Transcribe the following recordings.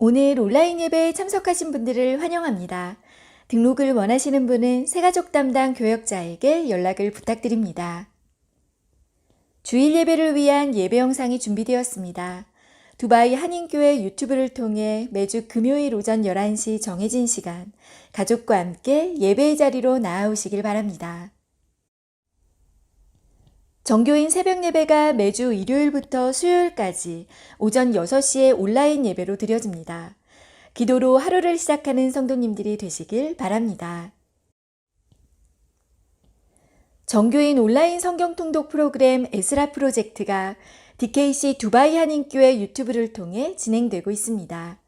오늘 온라인 예배에 참석하신 분들을 환영합니다. 등록을 원하시는 분은 새가족 담당 교역자에게 연락을 부탁드립니다. 주일 예배를 위한 예배 영상이 준비되었습니다. 두바이 한인교회 유튜브를 통해 매주 금요일 오전 11시 정해진 시간, 가족과 함께 예배의 자리로 나아오시길 바랍니다. 정교인 새벽 예배가 매주 일요일부터 수요일까지 오전 6시에 온라인 예배로 드려집니다. 기도로 하루를 시작하는 성도님들이 되시길 바랍니다. 정교인 온라인 성경 통독 프로그램 에스라 프로젝트가 DKC 두바이 한인교회 유튜브를 통해 진행되고 있습니다.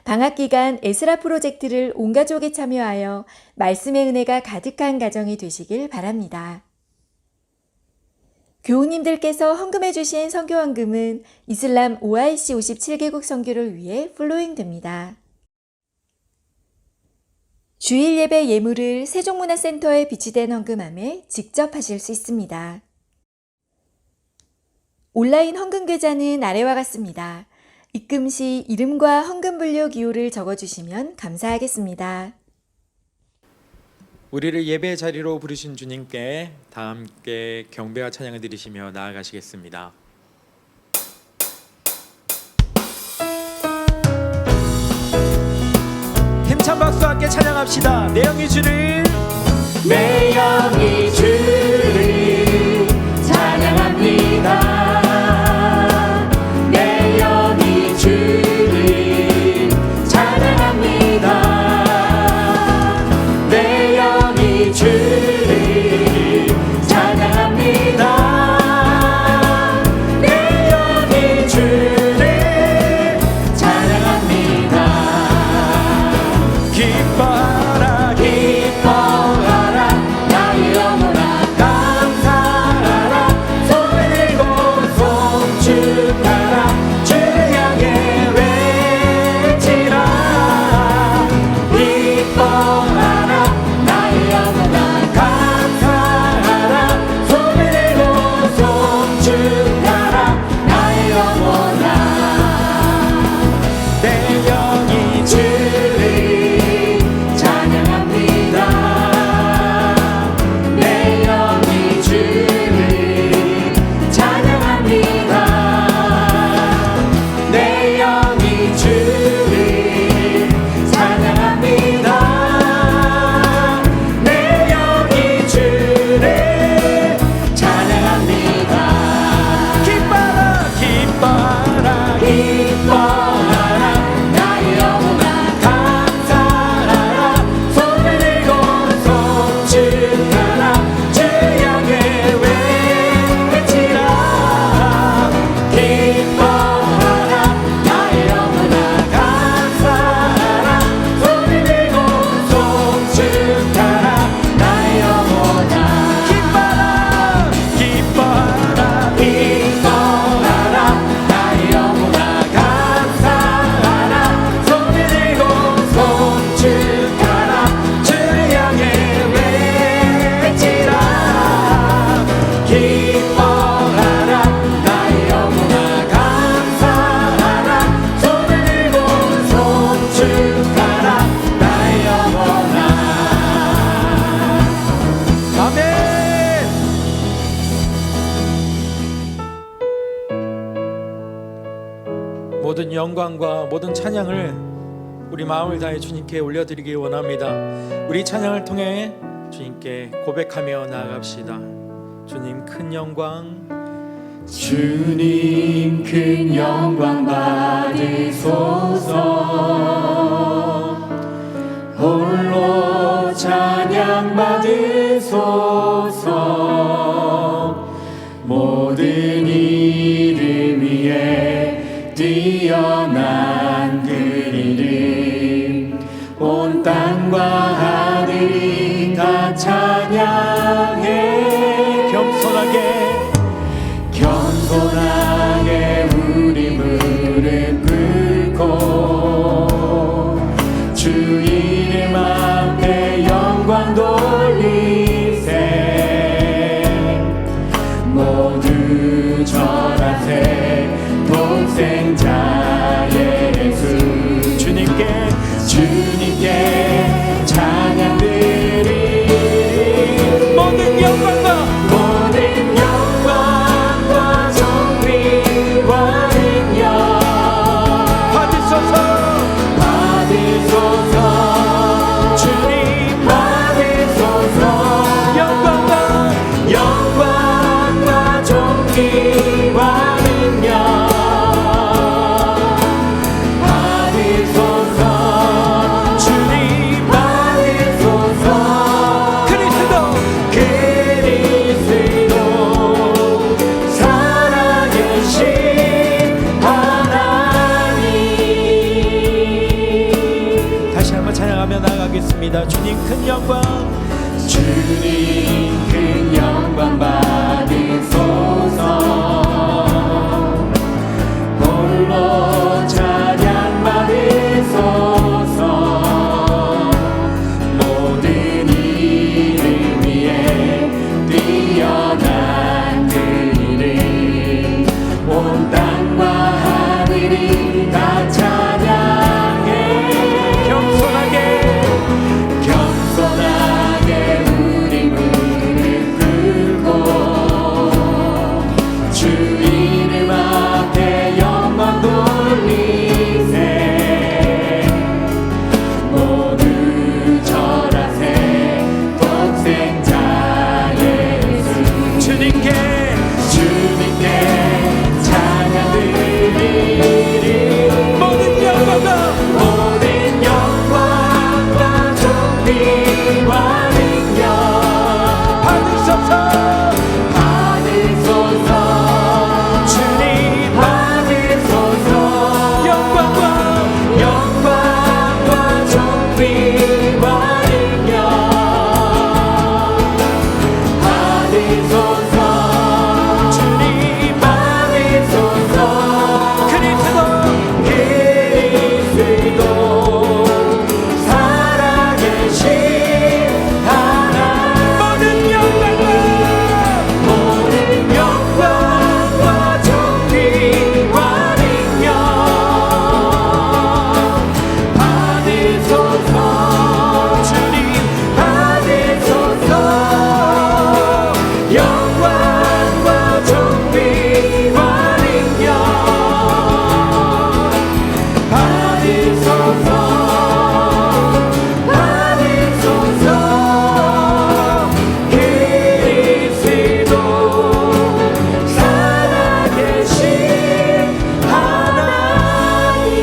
방학 기간 에스라 프로젝트를 온 가족이 참여하여 말씀의 은혜가 가득한 가정이 되시길 바랍니다. 교우님들께서 헌금해 주신 선교헌금은 이슬람 OIC 57개국 선교를 위해 플로잉됩니다. 주일 예배 예물을 세종문화센터에 비치된 헌금함에 직접 하실 수 있습니다. 온라인 헌금 계좌는 아래와 같습니다. 입금 시 이름과 헌금 분류 기호를 적어주시면 감사하겠습니다. 우리를 예배 자리로 부르신 주님께 다 함께 경배와 찬양을 드리시며 나아가시겠습니다. 힘찬 박수와 함께 찬양합시다. 내 영이 주를 찬양합니다. 내 영이 주를 찬양합니다. 내 영이 주를 찬양합니다. 내 영이 주를 찬양합니다. 기뻐하라 기뻐하라 나의 영혼아 감사하라 손을 들고 송축하라 주를 향해 외치라. 기뻐하라 나의 영혼아 감사하라 손을 들고 송축하라 나의 영혼아. 내 영이 주를 찬양합니다. 내 영이 주를 찬양합니다. 내 영이 주를 찬양합니다. 내 영이 주를 찬양합니다. 기뻐라 기뻐라 기뻐하라 나의 영혼아 감사하라 손을 들고 송축하라 주를 향해 외치라. 기뻐하라 나의 영혼아 감사하라 손을 들고 송축하라 나의 영혼아. 기뻐라 기뻐하라 기뻐하라 나의 영혼아 감사하라 손을 들고 송축하라 주를 향해 외치라. 기뻐하라 나의 영혼아 감사하라 손을 들고 송축하라 나의 영혼아. 아멘. 모든 영광과 모든 찬양을 우리 마음을 다해 주님께 올려드리기 원합니다. 우리 찬양을 통해 주님께 고백하며 나아갑시다. 주님 큰 영광 주님 큰 영광 받으소서. 홀로 찬양 받으소서. 모든 이름 위에 뛰어난 그 이름 온 땅과 하늘이 다 찬양해. 겸손하게 우리 무릎 꿇고 주 이름 앞에 영광 돌리세. 모두 절하세. 동생자의 예수 찬양하며 나가겠습니다. 주님 큰 영광, 주님 큰 영광 받으소서. 홀로 찬양 받으소서. 모든 이름 위에 뛰어난 그 이름, 온 땅과 하늘이 다 찬양해. 겸손하게 우리 무릎 꿇고 주 이름 앞에 영광 돌리세. 모두 절하세. 독생자 예수 주님께 찬양 드리리. 모든 영광과 모든 영광과 존귀와 능력 받으소서. 받으소서. 주님 받으소서. 영광과 존귀와 능력 받으소서. 주님 받으소서. 그리스도 살아계신 하나님. 모든 영광과 존귀와 능력 받으소서. 주님 받으소서. 영광과 존귀와 능력 받으소서. 그리스도 살아계신 하나님.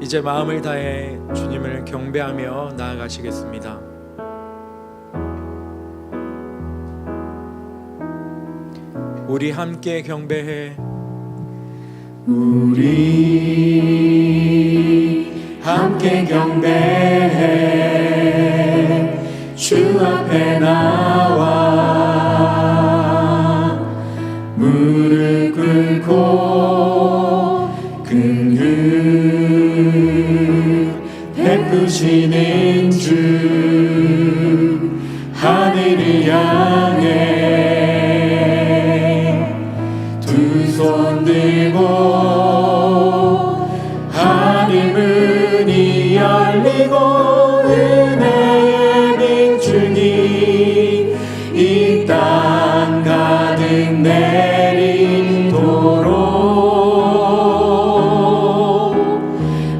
이제 마음을 다해 주님을 경배하며 나아가시겠습니다. 우리 함께 경배해. 우리 함께 경배해. 주 앞에 나와 무릎 꿇고 큰 그 베푸시는 주 하늘을 향해 두 손 들고 하늘 문이 열리고 은혜의 빈줄기 이 땅 가득 내리도록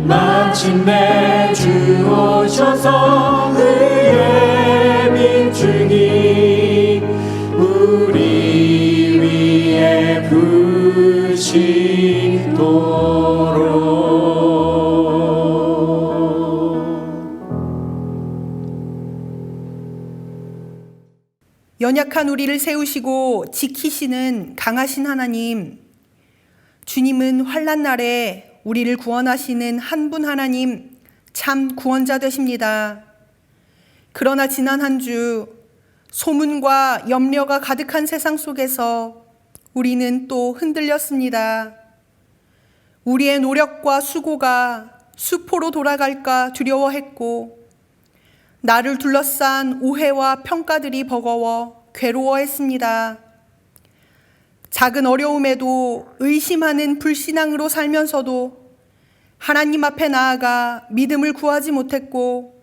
마침내 주 오셔서 의의 빈줄기 우리 위에 연약한 우리를 세우시고 지키시는 강하신 하나님, 주님은 환난 날에 우리를 구원하시는 한 분 하나님, 참 구원자 되십니다. 그러나 지난 한 주 소문과 염려가 가득한 세상 속에서 우리는 또 흔들렸습니다. 우리의 노력과 수고가 수포로 돌아갈까 두려워했고, 나를 둘러싼 오해와 평가들이 버거워 괴로워했습니다. 작은 어려움에도 의심하는 불신앙으로 살면서도 하나님 앞에 나아가 믿음을 구하지 못했고,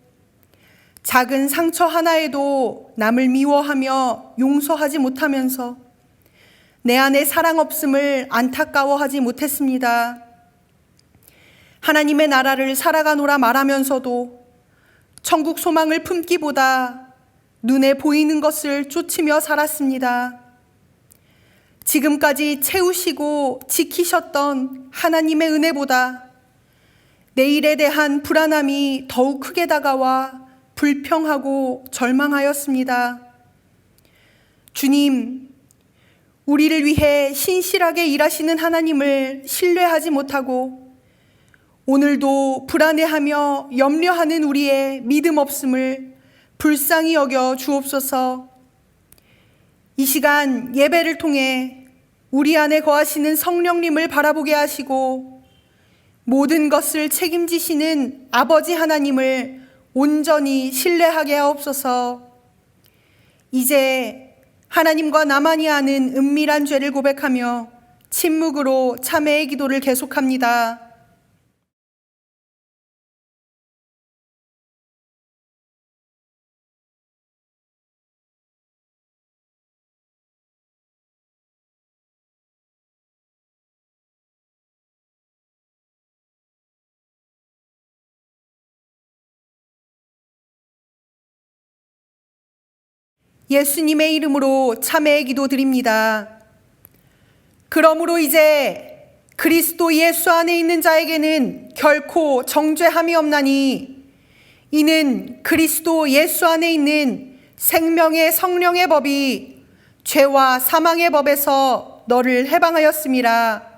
작은 상처 하나에도 남을 미워하며 용서하지 못하면서 내 안에 사랑 없음을 안타까워하지 못했습니다. 하나님의 나라를 살아가노라 말하면서도 천국 소망을 품기보다 눈에 보이는 것을 쫓으며 살았습니다. 지금까지 채우시고 지키셨던 하나님의 은혜보다 내일에 대한 불안함이 더욱 크게 다가와 불평하고 절망하였습니다. 주님, 우리를 위해 신실하게 일하시는 하나님을 신뢰하지 못하고 오늘도 불안해하며 염려하는 우리의 믿음 없음을 불쌍히 여겨 주옵소서. 이 시간 예배를 통해 우리 안에 거하시는 성령님을 바라보게 하시고 모든 것을 책임지시는 아버지 하나님을 온전히 신뢰하게 하옵소서. 이제 하나님과 나만이 아는 은밀한 죄를 고백하며 침묵으로 참회의 기도를 계속합니다. 예수님의 이름으로 참회의 기도 드립니다. 그러므로 이제 그리스도 예수 안에 있는 자에게는 결코 정죄함이 없나니 이는 그리스도 예수 안에 있는 생명의 성령의 법이 죄와 사망의 법에서 너를 해방하였음이라.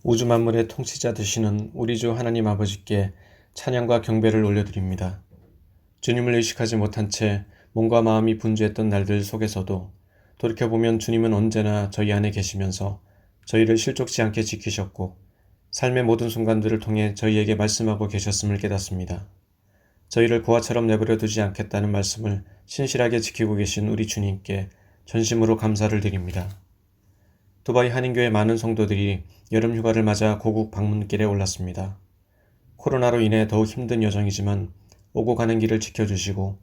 우주 만물의 통치자 되시는 우리 주 하나님 아버지께 찬양과 경배를 올려드립니다. 주님을 의식하지 못한 채 몸과 마음이 분주했던 날들 속에서도 돌이켜보면 주님은 언제나 저희 안에 계시면서 저희를 실족지 않게 지키셨고 삶의 모든 순간들을 통해 저희에게 말씀하고 계셨음을 깨닫습니다. 저희를 고아처럼 내버려 두지 않겠다는 말씀을 신실하게 지키고 계신 우리 주님께 전심으로 감사를 드립니다. 두바이 한인교회 많은 성도들이 여름 휴가를 맞아 고국 방문길에 올랐습니다. 코로나로 인해 더욱 힘든 여정이지만 오고 가는 길을 지켜주시고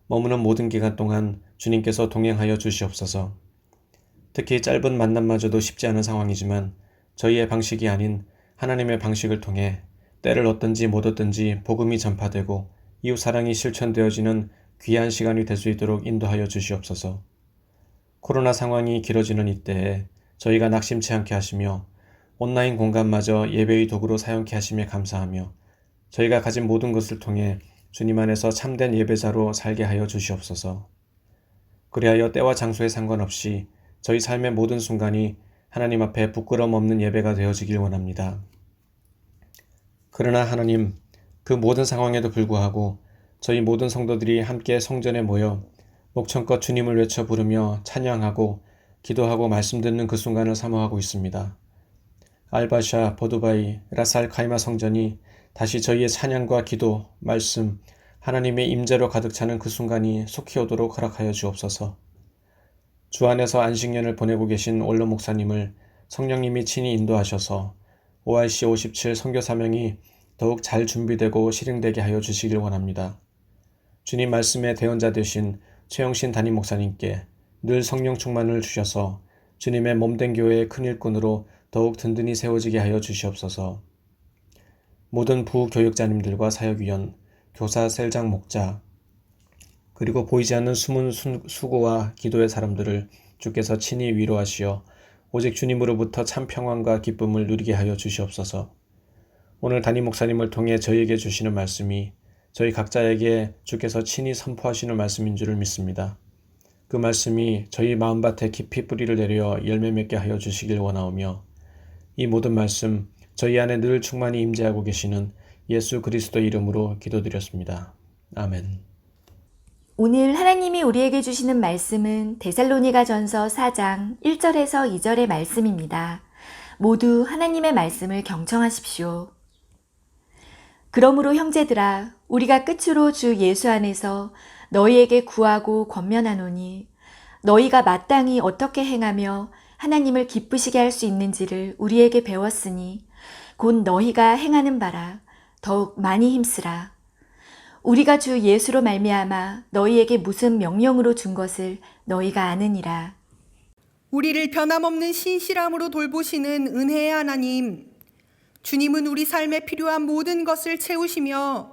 머무는 모든 기간 동안 주님께서 동행하여 주시옵소서. 특히 짧은 만남마저도 쉽지 않은 상황이지만 저희의 방식이 아닌 하나님의 방식을 통해 때를 얻든지 못 얻든지 복음이 전파되고 이웃 사랑이 실천되어지는 귀한 시간이 될 수 있도록 인도하여 주시옵소서. 코로나 상황이 길어지는 이때에 저희가 낙심치 않게 하시며 온라인 공간마저 예배의 도구로 사용케 하심에 감사하며 저희가 가진 모든 것을 통해 주님 안에서 참된 예배자로 살게 하여 주시옵소서. 그리하여 때와 장소에 상관없이 저희 삶의 모든 순간이 하나님 앞에 부끄러움 없는 예배가 되어지길 원합니다. 그러나 하나님, 그 모든 상황에도 불구하고 저희 모든 성도들이 함께 성전에 모여 목청껏 주님을 외쳐 부르며 찬양하고 기도하고 말씀 듣는 그 순간을 사모하고 있습니다. 알바샤, 버두바이, 라살 카이마 성전이 다시 저희의 찬양과 기도, 말씀, 하나님의 임재로 가득 차는 그 순간이 속히 오도록 허락하여 주옵소서. 주 안에서 안식년을 보내고 계신 원로 목사님을 성령님이 친히 인도하셔서 ORC 57 선교 사명이 더욱 잘 준비되고 실행되게 하여 주시길 원합니다. 주님 말씀의 대언자 되신 최영신 담임 목사님께 늘 성령 충만을 주셔서 주님의 몸된 교회의 큰 일꾼으로 더욱 든든히 세워지게 하여 주시옵소서. 모든 부교육자님들과 사역위원, 교사, 셀장, 목자, 그리고 보이지 않는 숨은 수고와 기도의 사람들을 주께서 친히 위로하시어 오직 주님으로부터 참 평안과 기쁨을 누리게 하여 주시옵소서. 오늘 담임 목사님을 통해 저희에게 주시는 말씀이 저희 각자에게 주께서 친히 선포하시는 말씀인 줄을 믿습니다. 그 말씀이 저희 마음밭에 깊이 뿌리를 내려 열매 맺게 하여 주시길 원하오며 이 모든 말씀 저희 안에 늘 충만히 임재하고 계시는 예수 그리스도 이름으로 기도드렸습니다. 아멘. 오늘 하나님이 우리에게 주시는 말씀은 데살로니가전서 4장 1절에서 2절의 말씀입니다. 모두 하나님의 말씀을 경청하십시오. 그러므로 형제들아 우리가 끝으로 주 예수 안에서 너희에게 구하고 권면하노니 너희가 마땅히 어떻게 행하며 하나님을 기쁘시게 할 수 있는지를 우리에게 배웠으니 곧 너희가 행하는 바라 더욱 많이 힘쓰라. 우리가 주 예수로 말미암아 너희에게 무슨 명령으로 준 것을 너희가 아느니라. 우리를 변함없는 신실함으로 돌보시는 은혜의 하나님, 주님은 우리 삶에 필요한 모든 것을 채우시며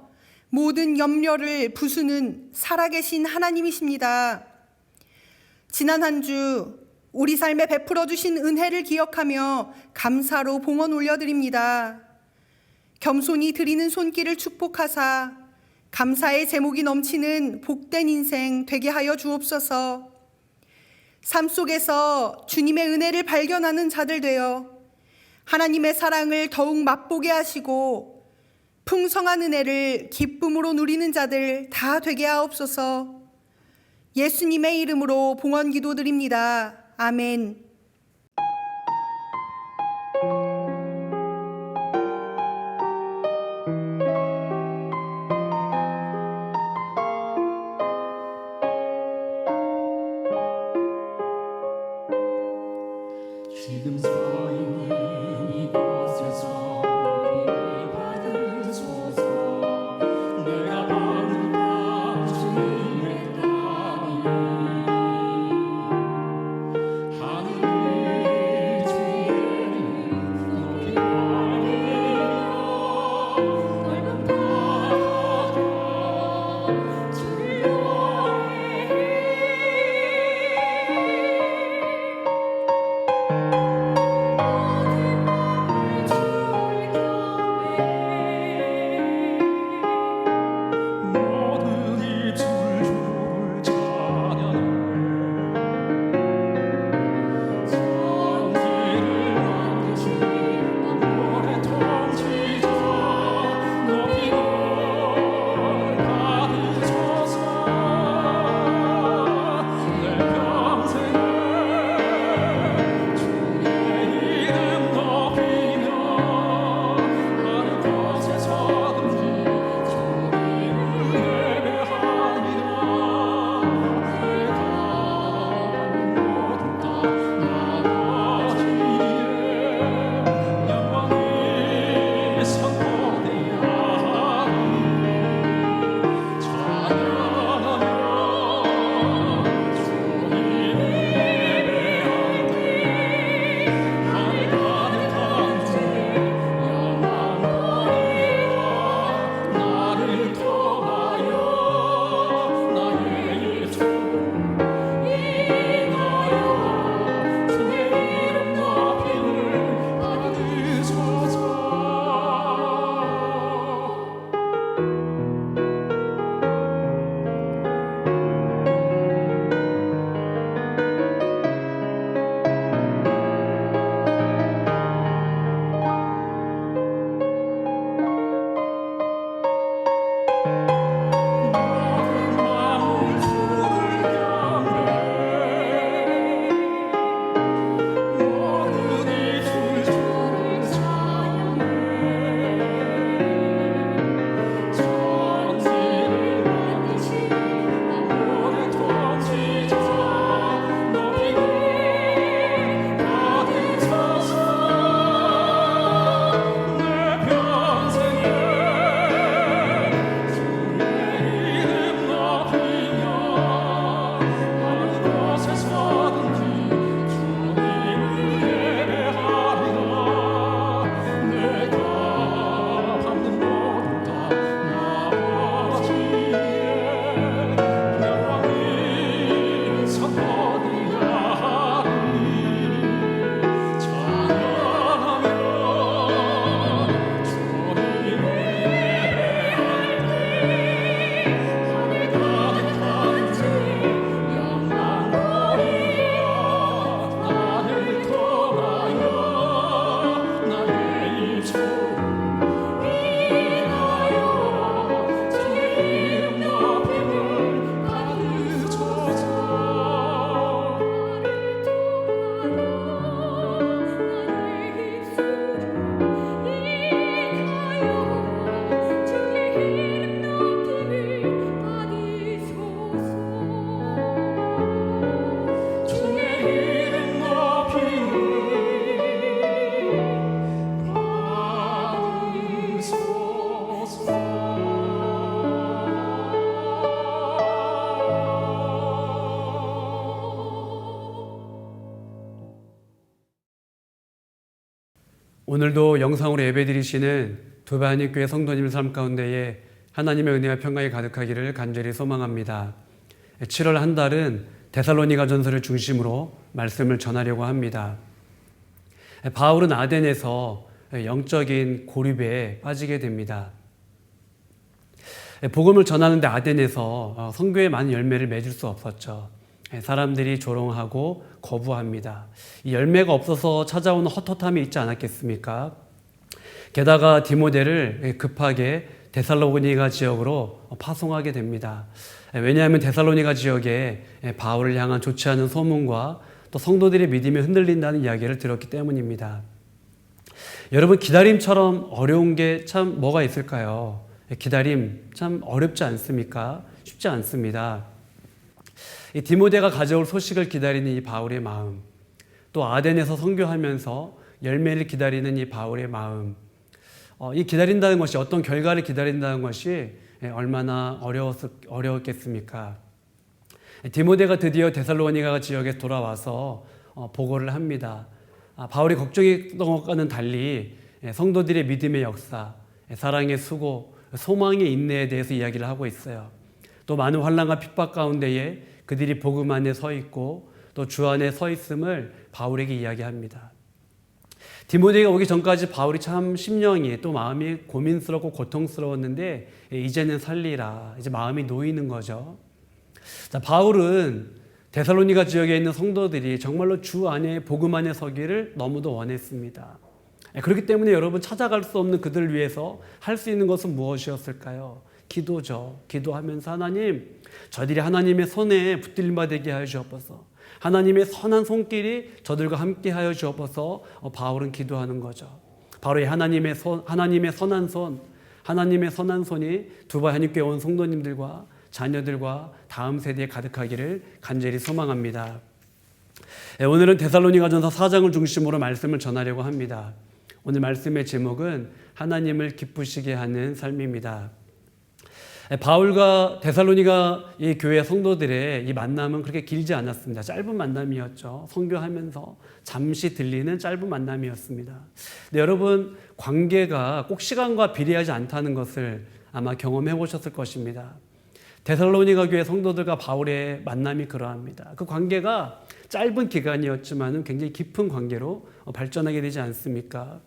모든 염려를 부수는 살아계신 하나님이십니다. 지난 한 주 우리 삶에 베풀어 주신 은혜를 기억하며 감사로 봉헌 올려드립니다. 겸손히 드리는 손길을 축복하사 감사의 제목이 넘치는 복된 인생 되게 하여 주옵소서. 삶 속에서 주님의 은혜를 발견하는 자들 되어 하나님의 사랑을 더욱 맛보게 하시고 풍성한 은혜를 기쁨으로 누리는 자들 다 되게 하옵소서. 예수님의 이름으로 봉헌 기도드립니다. 아멘. 지금 서 있는 이곳에서 우리를 받으소서. 내가 받은 바 주님의 땅이 하늘 오늘도 영상으로 예배드리시는 두바한입교회 성도님 삶 가운데에 하나님의 은혜와 평강이 가득하기를 간절히 소망합니다. 7월 한 달은 데살로니가 전서를 중심으로 말씀을 전하려고 합니다. 바울은 아덴에서 영적인 고립에 빠지게 됩니다. 복음을 전하는데 아덴에서 선교에 많은 열매를 맺을 수 없었죠. 사람들이 조롱하고 거부합니다. 이 열매가 없어서 찾아오는 헛헛함이 있지 않았겠습니까? 게다가 디모데를 급하게 데살로니가 지역으로 파송하게 됩니다. 왜냐하면 데살로니가 지역에 바울을 향한 좋지 않은 소문과 또 성도들의 믿음이 흔들린다는 이야기를 들었기 때문입니다. 여러분, 기다림처럼 어려운 게 참 뭐가 있을까요? 기다림 참 어렵지 않습니까? 쉽지 않습니다. 이 디모데가 가져올 소식을 기다리는 이 바울의 마음, 또 아덴에서 선교하면서 열매를 기다리는 이 바울의 마음, 이 기다린다는 것이, 어떤 결과를 기다린다는 것이 얼마나 어려웠겠습니까? 디모데가 드디어 데살로니가 지역에 돌아와서 보고를 합니다. 바울이 걱정했던 것과는 달리 성도들의 믿음의 역사, 사랑의 수고, 소망의 인내에 대해서 이야기를 하고 있어요. 또 많은 환난과 핍박 가운데에 그들이 복음 안에 서 있고 또 주 안에 서 있음을 바울에게 이야기합니다. 디모데가 오기 전까지 바울이 참 심령이 또 마음이 고민스럽고 고통스러웠는데 이제는 살리라, 이제 마음이 놓이는 거죠. 자, 바울은 데살로니가 지역에 있는 성도들이 정말로 주 안에 복음 안에 서기를 너무도 원했습니다. 그렇기 때문에 여러분, 찾아갈 수 없는 그들을 위해서 할 수 있는 것은 무엇이었을까요? 기도죠. 기도하면서 하나님, 저들이 하나님의 손에 붙들림 되게 하여 주옵소서. 하나님의 선한 손길이 저들과 함께 하여 주옵소서. 바울은 기도하는 거죠. 바로 이 하나님의 선한 손, 하나님의 선한 손이 두바한입교회 온 성도님들과 자녀들과 다음 세대에 가득하기를 간절히 소망합니다. 오늘은 데살로니가전서 4장을 중심으로 말씀을 전하려고 합니다. 오늘 말씀의 제목은 하나님을 기쁘시게 하는 삶입니다. 바울과 데살로니가 이 교회 성도들의 이 만남은 그렇게 길지 않았습니다. 짧은 만남이었죠. 선교하면서 잠시 들리는 짧은 만남이었습니다. 근데 여러분, 관계가 꼭 시간과 비례하지 않다는 것을 아마 경험해 보셨을 것입니다. 데살로니가 교회 성도들과 바울의 만남이 그러합니다. 그 관계가 짧은 기간이었지만 굉장히 깊은 관계로 발전하게 되지 않습니까?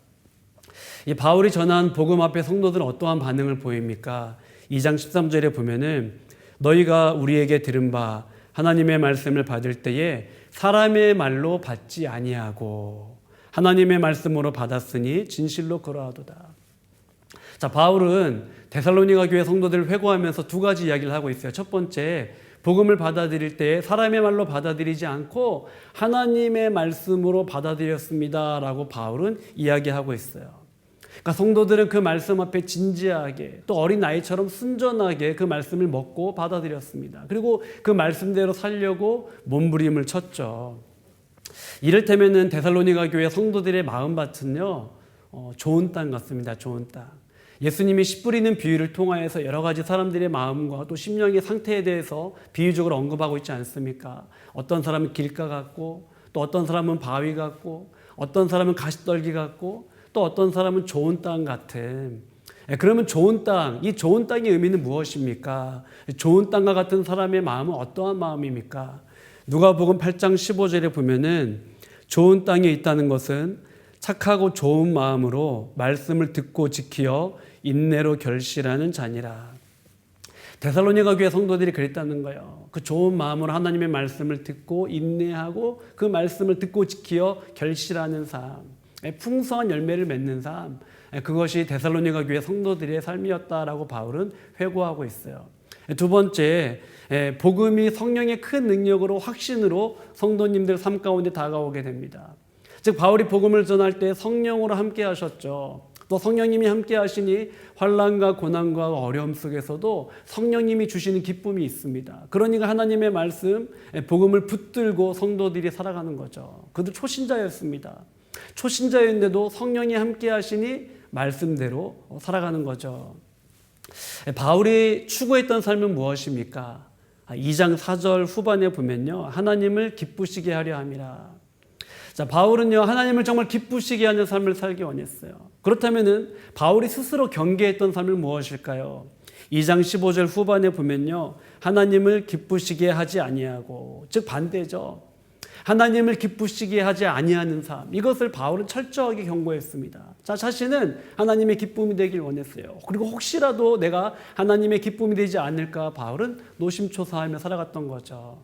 이 바울이 전한 복음 앞에 성도들은 어떠한 반응을 보입니까? 2장 13절에 보면은 너희가 우리에게 들은 바 하나님의 말씀을 받을 때에 사람의 말로 받지 아니하고 하나님의 말씀으로 받았으니 진실로 그러하도다. 자, 바울은 데살로니가 교회 성도들을 회고하면서 두 가지 이야기를 하고 있어요. 첫 번째, 복음을 받아들일 때 사람의 말로 받아들이지 않고 하나님의 말씀으로 받아들였습니다 라고 바울은 이야기하고 있어요. 그러니까 성도들은 그 말씀 앞에 진지하게, 또 어린 아이처럼 순전하게 그 말씀을 먹고 받아들였습니다. 그리고 그 말씀대로 살려고 몸부림을 쳤죠. 이를테면은 데살로니가 교회 성도들의 마음밭은요, 좋은 땅 같습니다. 좋은 땅. 예수님이 씨 뿌리는 비유를 통하여서 여러 가지 사람들의 마음과 또 심령의 상태에 대해서 비유적으로 언급하고 있지 않습니까? 어떤 사람은 길가 같고, 또 어떤 사람은 바위 같고, 어떤 사람은 가시떨기 같고, 또 어떤 사람은 좋은 땅 같은. 그러면 좋은 땅, 이 좋은 땅의 의미는 무엇입니까? 좋은 땅과 같은 사람의 마음은 어떠한 마음입니까? 누가복음 8장 15절에 보면은 좋은 땅에 있다는 것은 착하고 좋은 마음으로 말씀을 듣고 지키어 인내로 결실하는 자니라. 데살로니가 교회 성도들이 그랬다는 거예요. 그 좋은 마음으로 하나님의 말씀을 듣고 인내하고 그 말씀을 듣고 지키어 결실하는 삶, 풍성한 열매를 맺는 삶, 그것이 데살로니가 교회 성도들의 삶이었다라고 바울은 회고하고 있어요. 두 번째, 복음이 성령의 큰 능력으로 확신으로 성도님들 삶 가운데 다가오게 됩니다. 즉, 바울이 복음을 전할 때 성령으로 함께 하셨죠. 또 성령님이 함께 하시니 환난과 고난과 어려움 속에서도 성령님이 주시는 기쁨이 있습니다. 그러니까 하나님의 말씀, 복음을 붙들고 성도들이 살아가는 거죠. 그들 초신자였습니다. 초신자였는데도 성령이 함께 하시니 말씀대로 살아가는 거죠. 바울이 추구했던 삶은 무엇입니까? 2장 4절 후반에 보면요, 하나님을 기쁘시게 하려 함이라. 자, 바울은요, 하나님을 정말 기쁘시게 하는 삶을 살기 원했어요. 그렇다면은 바울이 스스로 경계했던 삶은 무엇일까요? 2장 15절 후반에 보면요, 하나님을 기쁘시게 하지 아니하고, 즉 반대죠. 하나님을 기쁘시게 하지 아니하는 삶, 이것을 바울은 철저하게 경고했습니다. 자, 자신은 하나님의 기쁨이 되길 원했어요. 그리고 혹시라도 내가 하나님의 기쁨이 되지 않을까 바울은 노심초사하며 살아갔던 거죠.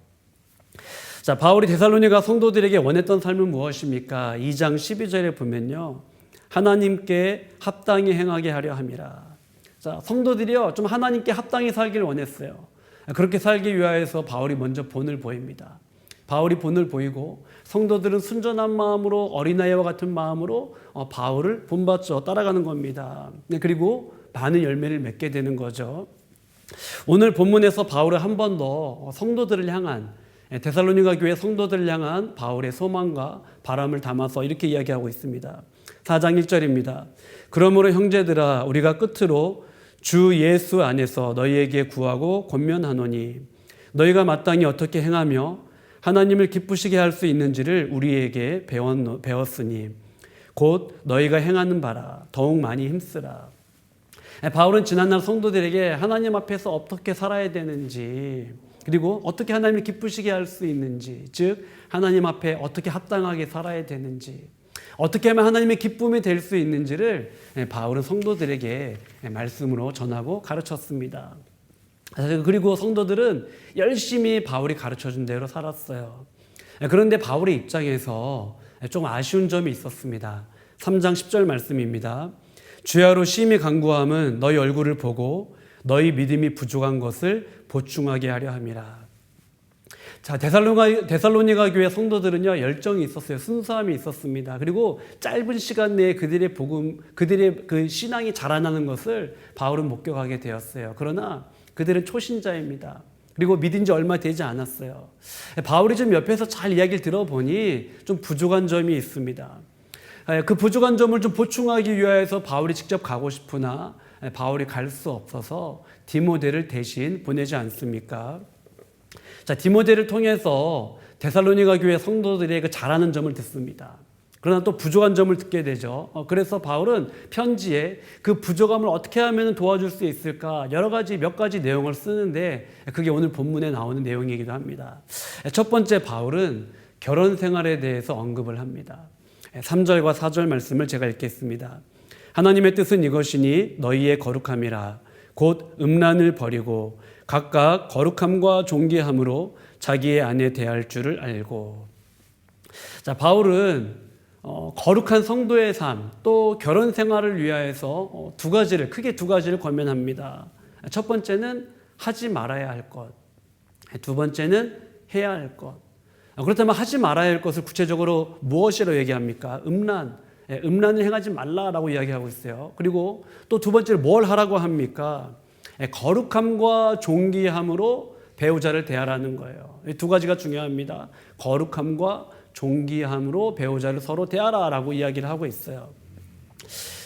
자, 바울이 데살로니가 성도들에게 원했던 삶은 무엇입니까? 2장 12절에 보면요, 하나님께 합당히 행하게 하려 함이라. 자, 성도들이요, 좀 하나님께 합당히 살길 원했어요. 그렇게 살기 위하여서 바울이 먼저 본을 보입니다. 바울이 본을 보이고 성도들은 순전한 마음으로, 어린아이와 같은 마음으로 바울을 본받쳐 따라가는 겁니다. 그리고 많은 열매를 맺게 되는 거죠. 오늘 본문에서 바울은 한 번 더 성도들을 향한, 데살로니가 교회 성도들을 향한 바울의 소망과 바람을 담아서 이렇게 이야기하고 있습니다. 4장 1절입니다. 그러므로 형제들아, 우리가 끝으로 주 예수 안에서 너희에게 구하고 권면하노니 너희가 마땅히 어떻게 행하며 하나님을 기쁘시게 할 수 있는지를 우리에게 배웠으니 곧 너희가 행하는 바라 더욱 많이 힘쓰라. 바울은 지난날 성도들에게 하나님 앞에서 어떻게 살아야 되는지, 그리고 어떻게 하나님을 기쁘시게 할 수 있는지, 즉 하나님 앞에 어떻게 합당하게 살아야 되는지, 어떻게 하면 하나님의 기쁨이 될 수 있는지를 바울은 성도들에게 말씀으로 전하고 가르쳤습니다. 그리고 성도들은 열심히 바울이 가르쳐준 대로 살았어요. 그런데 바울의 입장에서 좀 아쉬운 점이 있었습니다. 3장 10절 말씀입니다. 주야로 심히 간구함은 너희 얼굴을 보고 너희 믿음이 부족한 것을 보충하게 하려 함이라. 자, 데살로니가 교회 성도들은요, 열정이 있었어요. 순수함이 있었습니다. 그리고 짧은 시간 내에 그들의 그 신앙이 자라나는 것을 바울은 목격하게 되었어요. 그러나 그들은 초신자입니다. 그리고 믿은 지 얼마 되지 않았어요. 바울이 좀 옆에서 잘 이야기를 들어보니 좀 부족한 점이 있습니다. 그 부족한 점을 좀 보충하기 위해서 바울이 직접 가고 싶으나 바울이 갈 수 없어서 디모데를 대신 보내지 않습니까? 자, 디모데를 통해서 데살로니가 교회 성도들의 그 잘하는 점을 듣습니다. 그러나 또 부족한 점을 듣게 되죠. 그래서 바울은 편지에 그 부족함을 어떻게 하면 도와줄 수 있을까 몇 가지 내용을 쓰는데 그게 오늘 본문에 나오는 내용이기도 합니다. 첫 번째, 바울은 결혼 생활에 대해서 언급을 합니다. 3절과 4절 말씀을 제가 읽겠습니다. 하나님의 뜻은 이것이니 너희의 거룩함이라 곧 음란을 버리고 각각 거룩함과 존귀함으로 자기의 아내 대할 줄을 알고. 자, 바울은 거룩한 성도의 삶, 또 결혼 생활을 위하여서 크게 두 가지를 권면합니다. 첫 번째는 하지 말아야 할 것, 두 번째는 해야 할 것. 그렇다면 하지 말아야 할 것을 구체적으로 무엇이라고 얘기합니까? 음란을 행하지 말라라고 이야기하고 있어요. 그리고 또 두 번째로 뭘 하라고 합니까? 거룩함과 존귀함으로 배우자를 대하라는 거예요. 이 두 가지가 중요합니다. 거룩함과 존귀함으로 배우자를 서로 대하라라고 이야기를 하고 있어요.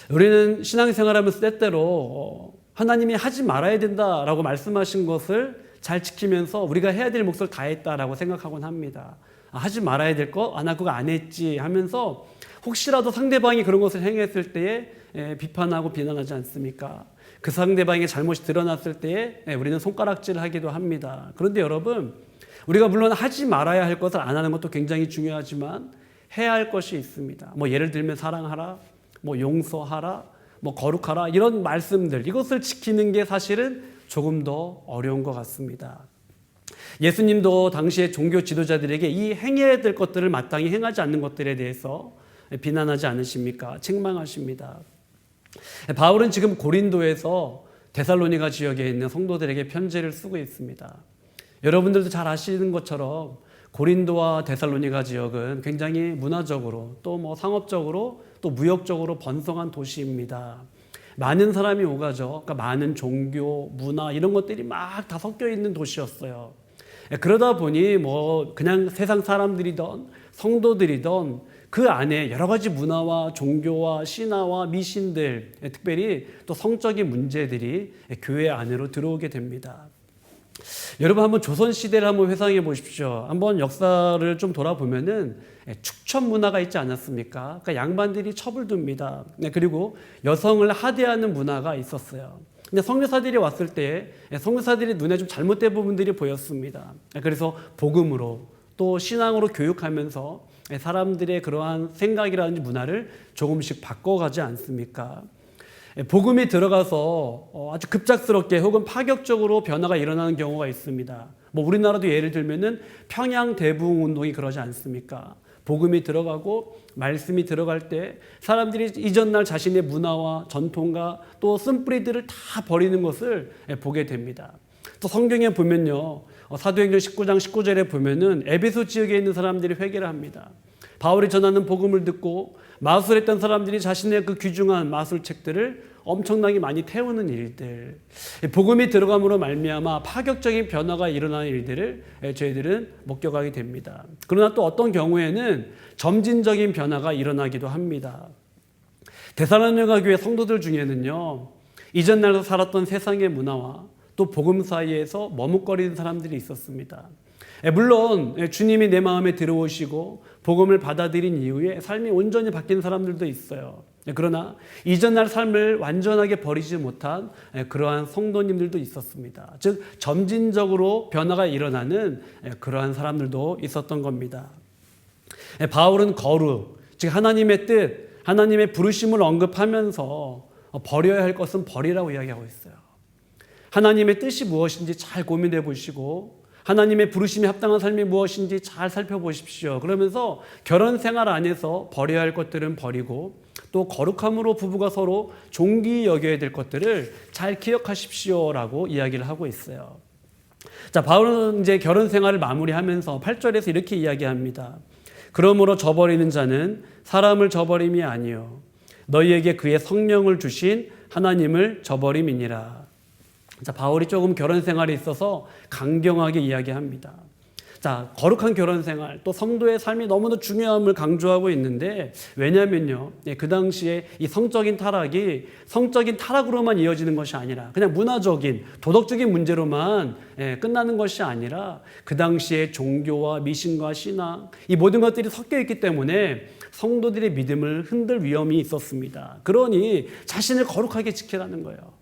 우리는 신앙생활하면서 때때로 하나님이 하지 말아야 된다라고 말씀하신 것을 잘 지키면서 우리가 해야 될 몫을 다 했다라고 생각하곤 합니다. 하지 말아야 될 거? 나 그거 안 했지 하면서 혹시라도 상대방이 그런 것을 행했을 때에 비판하고 비난하지 않습니까? 그 상대방의 잘못이 드러났을 때에 우리는 손가락질을 하기도 합니다. 그런데 여러분, 우리가 물론 하지 말아야 할 것을 안 하는 것도 굉장히 중요하지만 해야 할 것이 있습니다. 예를 들면 사랑하라, 용서하라, 거룩하라, 이런 말씀들, 이것을 지키는 게 사실은 조금 더 어려운 것 같습니다. 예수님도 당시의 종교 지도자들에게 이 행해야 될 것들을 마땅히 행하지 않는 것들에 대해서 비난하지 않으십니까? 책망하십니다. 바울은 지금 고린도에서 데살로니가 지역에 있는 성도들에게 편지를 쓰고 있습니다. 여러분들도 잘 아시는 것처럼 고린도와 데살로니가 지역은 굉장히 문화적으로 또 상업적으로 또 무역적으로 번성한 도시입니다. 많은 사람이 오가죠. 그러니까 많은 종교, 문화 이런 것들이 막 다 섞여 있는 도시였어요. 그러다 보니 그냥 세상 사람들이던 성도들이던 그 안에 여러 가지 문화와 종교와 신화와 미신들, 특별히 또 성적인 문제들이 교회 안으로 들어오게 됩니다. 여러분 한번 조선 시대를 한번 회상해 보십시오. 한번 역사를 좀 돌아보면은 축첩 문화가 있지 않았습니까? 그러니까 양반들이 첩을 둡니다. 그리고 여성을 하대하는 문화가 있었어요. 근데 선교사들이 왔을 때 선교사들이 눈에 좀 잘못된 부분들이 보였습니다. 그래서 복음으로 또 신앙으로 교육하면서 사람들의 그러한 생각이라든지 문화를 조금씩 바꿔가지 않습니까? 복음이 들어가서 아주 급작스럽게 혹은 파격적으로 변화가 일어나는 경우가 있습니다. 뭐 우리나라도 예를 들면은 평양 대부흥 운동이 그러지 않습니까? 복음이 들어가고 말씀이 들어갈 때 사람들이 이전날 자신의 문화와 전통과 또 쓴뿌리들을 다 버리는 것을 보게 됩니다. 또 성경에 보면요, 사도행전 19장 19절에 보면은 에베소 지역에 있는 사람들이 회개를 합니다. 바울이 전하는 복음을 듣고 마술했던 사람들이 자신의 그 귀중한 마술책들을 엄청나게 많이 태우는 일들, 복음이 들어감으로 말미암아 파격적인 변화가 일어나는 일들을 저희들은 목격하게 됩니다. 그러나 또 어떤 경우에는 점진적인 변화가 일어나기도 합니다. 데살로니가 교회 성도들 중에는요, 이전날로 살았던 세상의 문화와 또 복음 사이에서 머뭇거리는 사람들이 있었습니다. 물론 주님이 내 마음에 들어오시고 복음을 받아들인 이후에 삶이 온전히 바뀐 사람들도 있어요. 그러나 이전날 삶을 완전하게 버리지 못한 그러한 성도님들도 있었습니다. 즉 점진적으로 변화가 일어나는 그러한 사람들도 있었던 겁니다. 바울은 거룩, 즉 하나님의 뜻, 하나님의 부르심을 언급하면서 버려야 할 것은 버리라고 이야기하고 있어요. 하나님의 뜻이 무엇인지 잘 고민해 보시고 하나님의 부르심에 합당한 삶이 무엇인지 잘 살펴보십시오. 그러면서 결혼 생활 안에서 버려야 할 것들은 버리고 또 거룩함으로 부부가 서로 존귀 여겨야 될 것들을 잘 기억하십시오라고 이야기를 하고 있어요. 자, 바울은 이제 결혼 생활을 마무리하면서 8절에서 이렇게 이야기합니다. 그러므로 저버리는 자는 사람을 저버림이 아니요 너희에게 그의 성령을 주신 하나님을 저버림이니라. 자, 바울이 조금 결혼 생활에 있어서 강경하게 이야기합니다. 자, 거룩한 결혼 생활, 또 성도의 삶이 너무나 중요함을 강조하고 있는데, 왜냐면요, 그 당시에 이 성적인 타락이 성적인 타락으로만 이어지는 것이 아니라 그냥 문화적인, 도덕적인 문제로만 끝나는 것이 아니라 그 당시에 종교와 미신과 신앙, 이 모든 것들이 섞여 있기 때문에 성도들의 믿음을 흔들 위험이 있었습니다. 그러니 자신을 거룩하게 지키라는 거예요.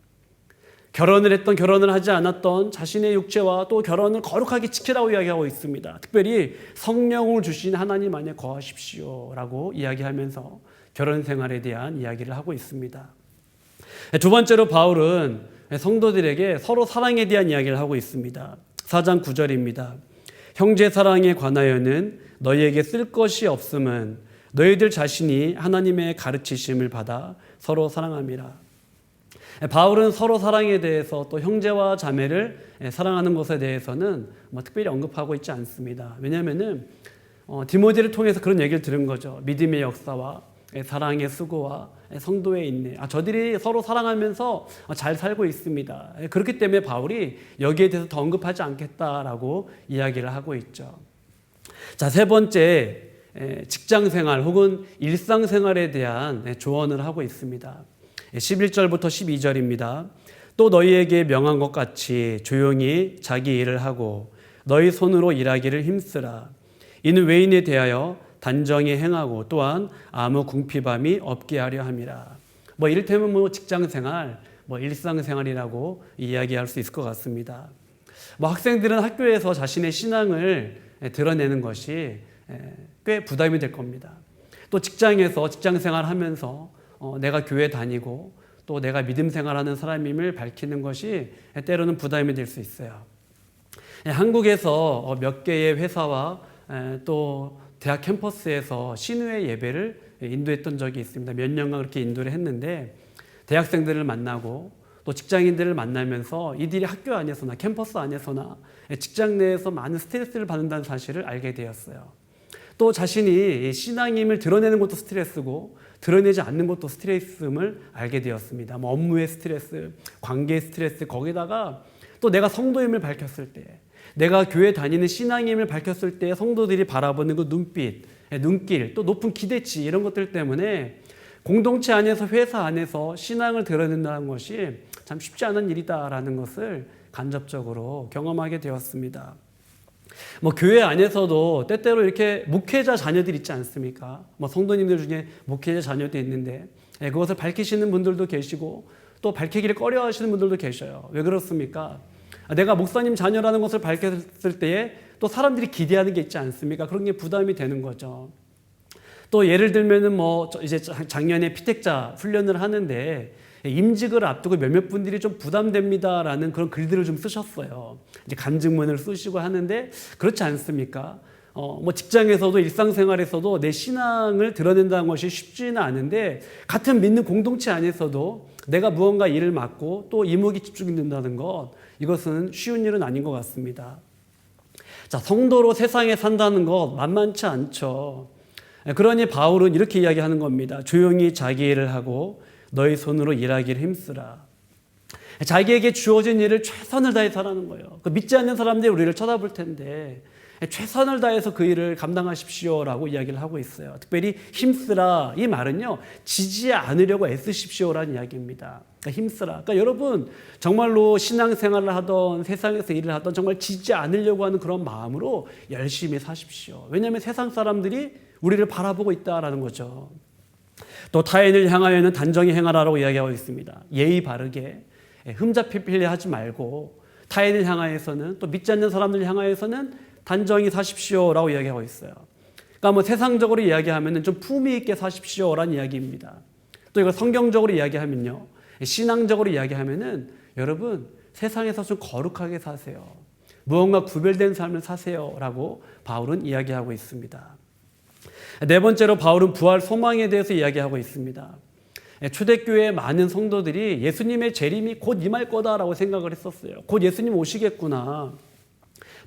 결혼을 했던 결혼을 하지 않았던 자신의 육체와 또 결혼을 거룩하게 지키라고 이야기하고 있습니다. 특별히 성령을 주신 하나님 안에 거하십시오라고 이야기하면서 결혼 생활에 대한 이야기를 하고 있습니다. 두 번째로 바울은 성도들에게 서로 사랑에 대한 이야기를 하고 있습니다. 4장 9절입니다. 형제 사랑에 관하여는 너희에게 쓸 것이 없음은 너희들 자신이 하나님의 가르치심을 받아 서로 사랑함이라. 바울은 서로 사랑에 대해서 또 형제와 자매를 사랑하는 것에 대해서는 특별히 언급하고 있지 않습니다. 왜냐하면 디모데를 통해서 그런 얘기를 들은 거죠. 믿음의 역사와 사랑의 수고와 성도의 인내. 저들이 서로 사랑하면서 잘 살고 있습니다. 그렇기 때문에 바울이 여기에 대해서 더 언급하지 않겠다라고 이야기를 하고 있죠. 자, 세 번째, 직장생활 혹은 일상생활에 대한 조언을 하고 있습니다. 11절부터 12절입니다. 또 너희에게 명한 것 같이 조용히 자기 일을 하고 너희 손으로 일하기를 힘쓰라. 이는 외인에 대하여 단정히 행하고 또한 아무 궁핍함이 없게 하려 함이라. 이를테면 직장생활, 일상생활이라고 이야기할 수 있을 것 같습니다. 학생들은 학교에서 자신의 신앙을 드러내는 것이 꽤 부담이 될 겁니다. 또 직장에서 직장생활 하면서 내가 교회 다니고 또 내가 믿음 생활하는 사람임을 밝히는 것이 때로는 부담이 될 수 있어요. 한국에서 몇 개의 회사와 또 대학 캠퍼스에서 신우회 예배를 인도했던 적이 있습니다. 몇 년간 그렇게 인도를 했는데 대학생들을 만나고 또 직장인들을 만나면서 이들이 학교 안에서나 캠퍼스 안에서나 직장 내에서 많은 스트레스를 받는다는 사실을 알게 되었어요. 또 자신이 신앙임을 드러내는 것도 스트레스고 드러내지 않는 것도 스트레스임을 알게 되었습니다. 업무의 스트레스, 관계의 스트레스, 거기다가 또 내가 성도임을 밝혔을 때, 내가 교회 다니는 신앙임을 밝혔을 때 성도들이 바라보는 그 눈빛, 눈길, 또 높은 기대치 이런 것들 때문에 공동체 안에서 회사 안에서 신앙을 드러낸다는 것이 참 쉽지 않은 일이다라는 것을 간접적으로 경험하게 되었습니다. 교회 안에서도 때때로 이렇게 목회자 자녀들 있지 않습니까? 성도님들 중에 목회자 자녀도 있는데 그것을 밝히시는 분들도 계시고 또 밝히기를 꺼려하시는 분들도 계셔요. 왜 그렇습니까? 내가 목사님 자녀라는 것을 밝혔을 때에 또 사람들이 기대하는 게 있지 않습니까? 그런 게 부담이 되는 거죠. 또 예를 들면은 이제 작년에 피택자 훈련을 하는데 임직을 앞두고 몇몇 분들이 좀 부담됩니다라는 그런 글들을 좀 쓰셨어요. 이제 간증문을 쓰시고 하는데 그렇지 않습니까? 직장에서도 일상생활에서도 내 신앙을 드러낸다는 것이 쉽지는 않은데 같은 믿는 공동체 안에서도 내가 무언가 일을 맡고 또 이목이 집중된다는 것, 이것은 쉬운 일은 아닌 것 같습니다. 자, 성도로 세상에 산다는 것 만만치 않죠. 그러니 바울은 이렇게 이야기하는 겁니다. 조용히 자기 일을 하고 너희 손으로 일하기를 힘쓰라. 자기에게 주어진 일을 최선을 다해서 하라는 거예요. 믿지 않는 사람들이 우리를 쳐다볼 텐데 최선을 다해서 그 일을 감당하십시오라고 이야기를 하고 있어요. 특별히 힘쓰라, 이 말은요, 지지 않으려고 애쓰십시오라는 이야기입니다. 힘쓰라. 그러니까 여러분 정말로 신앙생활을 하던 세상에서 일을 하던 정말 지지 않으려고 하는 그런 마음으로 열심히 사십시오. 왜냐하면 세상 사람들이 우리를 바라보고 있다라는 거죠. 또 타인을 향하여는 단정히 행하라고 이야기하고 있습니다. 예의 바르게 흠잡히려 하지 말고 타인을 향하여서는, 또 믿지 않는 사람들을 향하여서는 단정히 사십시오라고 이야기하고 있어요. 그러니까 세상적으로 이야기하면 좀 품위 있게 사십시오라는 이야기입니다. 또 이걸 성경적으로 이야기하면요, 신앙적으로 이야기하면은 여러분 세상에서 좀 거룩하게 사세요. 무언가 구별된 삶을 사세요라고 바울은 이야기하고 있습니다. 네 번째로 바울은 부활 소망에 대해서 이야기하고 있습니다. 초대교회의 많은 성도들이 예수님의 재림이 곧 임할 거다라고 생각을 했었어요. 곧 예수님 오시겠구나.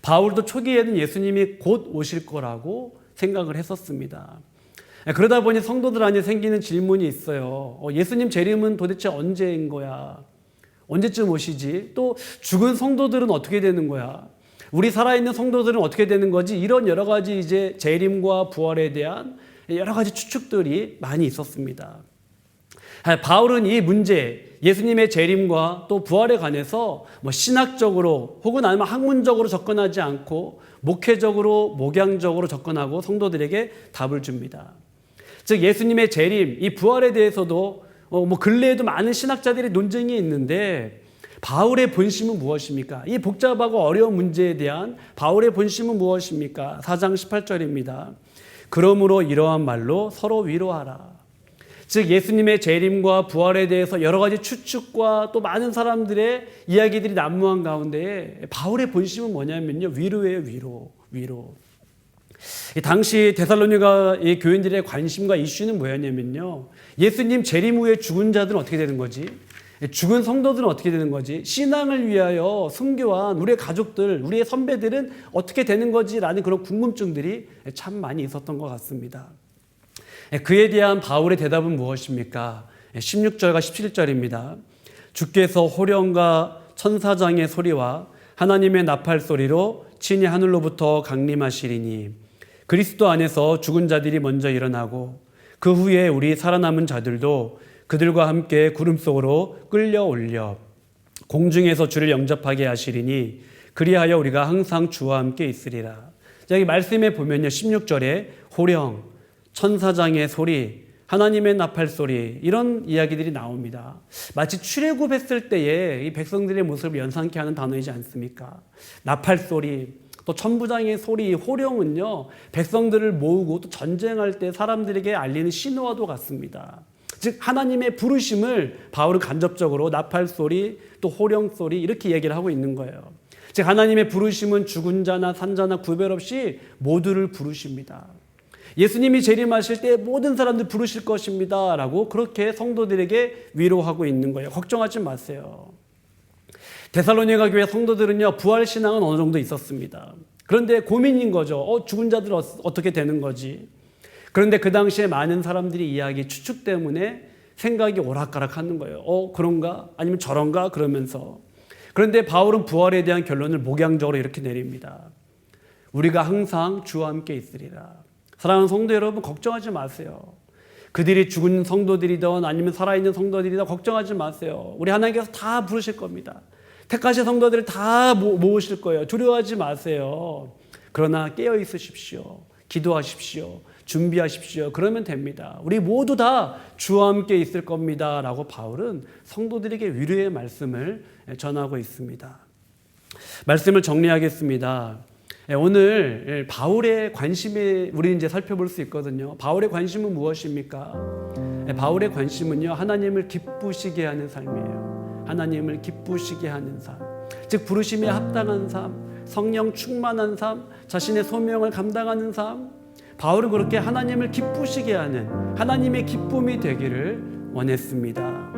바울도 초기에는 예수님이 곧 오실 거라고 생각을 했었습니다. 그러다 보니 성도들 안에 생기는 질문이 있어요. 예수님 재림은 도대체 언제인 거야? 언제쯤 오시지? 또 죽은 성도들은 어떻게 되는 거야? 우리 살아있는 성도들은 어떻게 되는 거지? 이런 여러 가지 이제 재림과 부활에 대한 여러 가지 추측들이 많이 있었습니다. 바울은 이 문제, 예수님의 재림과 또 부활에 관해서 신학적으로 혹은 아니면 학문적으로 접근하지 않고 목회적으로, 목양적으로 접근하고 성도들에게 답을 줍니다. 즉 예수님의 재림, 이 부활에 대해서도 근래에도 많은 신학자들의 논쟁이 있는데 바울의 본심은 무엇입니까? 이 복잡하고 어려운 문제에 대한 바울의 본심은 무엇입니까? 4장 18절입니다. 그러므로 이러한 말로 서로 위로하라. 즉 예수님의 재림과 부활에 대해서 여러 가지 추측과 또 많은 사람들의 이야기들이 난무한 가운데 바울의 본심은 뭐냐면요, 위로예요. 위로. 당시 데살로니가 교인들의 관심과 이슈는 뭐였냐면요, 예수님 재림 후에 죽은 자들은 어떻게 되는 거지? 죽은 성도들은 어떻게 되는 거지? 신앙을 위하여 순교한 우리의 가족들, 우리의 선배들은 어떻게 되는 거지라는 그런 궁금증들이 참 많이 있었던 것 같습니다. 그에 대한 바울의 대답은 무엇입니까? 16절과 17절입니다. 주께서 호령과 천사장의 소리와 하나님의 나팔 소리로 친히 하늘로부터 강림하시리니 그리스도 안에서 죽은 자들이 먼저 일어나고 그 후에 우리 살아남은 자들도 그들과 함께 구름 속으로 끌려올려 공중에서 주를 영접하게 하시리니 그리하여 우리가 항상 주와 함께 있으리라. 여기 말씀에 보면요, 16절에 호령, 천사장의 소리, 하나님의 나팔 소리, 이런 이야기들이 나옵니다. 마치 출애굽했을 때의 이 백성들의 모습을 연상케 하는 단어이지 않습니까? 나팔 소리, 또 천부장의 소리, 호령은요, 백성들을 모으고 또 전쟁할 때 사람들에게 알리는 신호와도 같습니다. 즉 하나님의 부르심을 바울은 간접적으로 나팔 소리, 또 호령 소리, 이렇게 얘기를 하고 있는 거예요. 즉 하나님의 부르심은 죽은 자나 산 자나 구별 없이 모두를 부르십니다. 예수님이 재림하실 때 모든 사람들 부르실 것입니다 라고 그렇게 성도들에게 위로하고 있는 거예요. 걱정하지 마세요. 데살로니가 교회 성도들은요, 부활신앙은 어느 정도 있었습니다. 그런데 고민인 거죠. 죽은 자들 어떻게 되는 거지? 그런데 그 당시에 많은 사람들이 이야기, 추측 때문에 생각이 오락가락하는 거예요. 그런가? 아니면 저런가? 그러면서. 그런데 바울은 부활에 대한 결론을 목양적으로 이렇게 내립니다. 우리가 항상 주와 함께 있으리라. 사랑하는 성도 여러분, 걱정하지 마세요. 그들이 죽은 성도들이든 아니면 살아있는 성도들이든 걱정하지 마세요. 우리 하나님께서 다 부르실 겁니다. 택하신 성도들을 다 모으실 거예요. 두려워하지 마세요. 그러나 깨어 있으십시오. 기도하십시오. 준비하십시오. 그러면 됩니다. 우리 모두 다 주와 함께 있을 겁니다. 라고 바울은 성도들에게 위로의 말씀을 전하고 있습니다. 말씀을 정리하겠습니다. 오늘 바울의 관심에 우리는 이제 살펴볼 수 있거든요. 바울의 관심은 무엇입니까? 바울의 관심은요, 하나님을 기쁘시게 하는 삶이에요. 하나님을 기쁘시게 하는 삶. 즉, 부르심에 합당한 삶, 성령 충만한 삶, 자신의 소명을 감당하는 삶. 바울은 그렇게 하나님을 기쁘시게 하는 하나님의 기쁨이 되기를 원했습니다.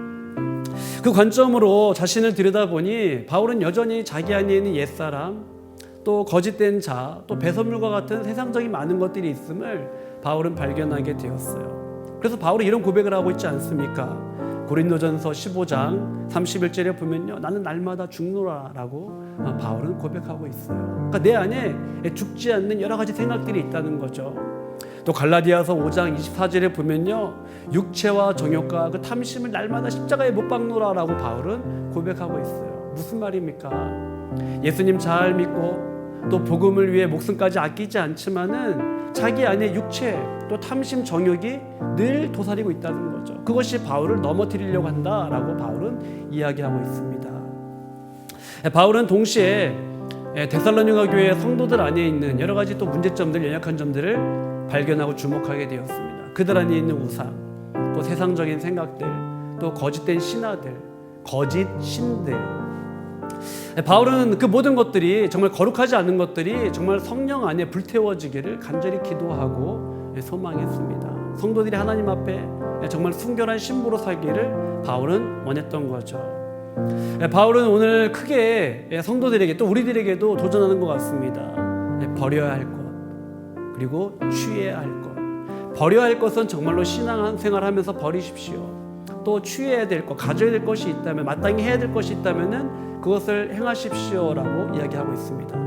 그 관점으로 자신을 들여다보니 바울은 여전히 자기 안에 있는 옛사람, 또 거짓된 자, 또 배설물과 같은 세상적인 많은 것들이 있음을 바울은 발견하게 되었어요. 그래서 바울이 이런 고백을 하고 있지 않습니까? 고린도전서 15장 31절에 보면요, 나는 날마다 죽노라 라고 바울은 고백하고 있어요. 그러니까 내 안에 죽지 않는 여러 가지 생각들이 있다는 거죠. 또 갈라디아서 5장 24절에 보면요, 육체와 정욕과 그 탐심을 날마다 십자가에 못 박노라 라고 바울은 고백하고 있어요. 무슨 말입니까? 예수님 잘 믿고 또 복음을 위해 목숨까지 아끼지 않지만은 자기 안에 육체 또 탐심 정욕이 늘 도사리고 있다는 거죠. 그것이 바울을 넘어뜨리려고 한다라고 바울은 이야기하고 있습니다. 바울은 동시에 데살로니가 교회 성도들 안에 있는 여러 가지 또 문제점들, 연약한 점들을 발견하고 주목하게 되었습니다. 그들 안에 있는 우상, 또 세상적인 생각들, 또 거짓된 신하들, 거짓 신들. 바울은 그 모든 것들이 정말 거룩하지 않은 것들이 정말 성령 안에 불태워지기를 간절히 기도하고 소망했습니다. 성도들이 하나님 앞에 정말 순결한 신부로 살기를 바울은 원했던 거죠. 바울은 오늘 크게 성도들에게 또 우리들에게도 도전하는 것 같습니다. 버려야 할 것, 그리고 취해야 할 것. 버려야 할 것은 정말로 신앙생활 하면서 버리십시오. 또 취해야 될 것, 가져야 될 것이 있다면, 마땅히 해야 될 것이 있다면은 그것을 행하십시오라고 이야기하고 있습니다.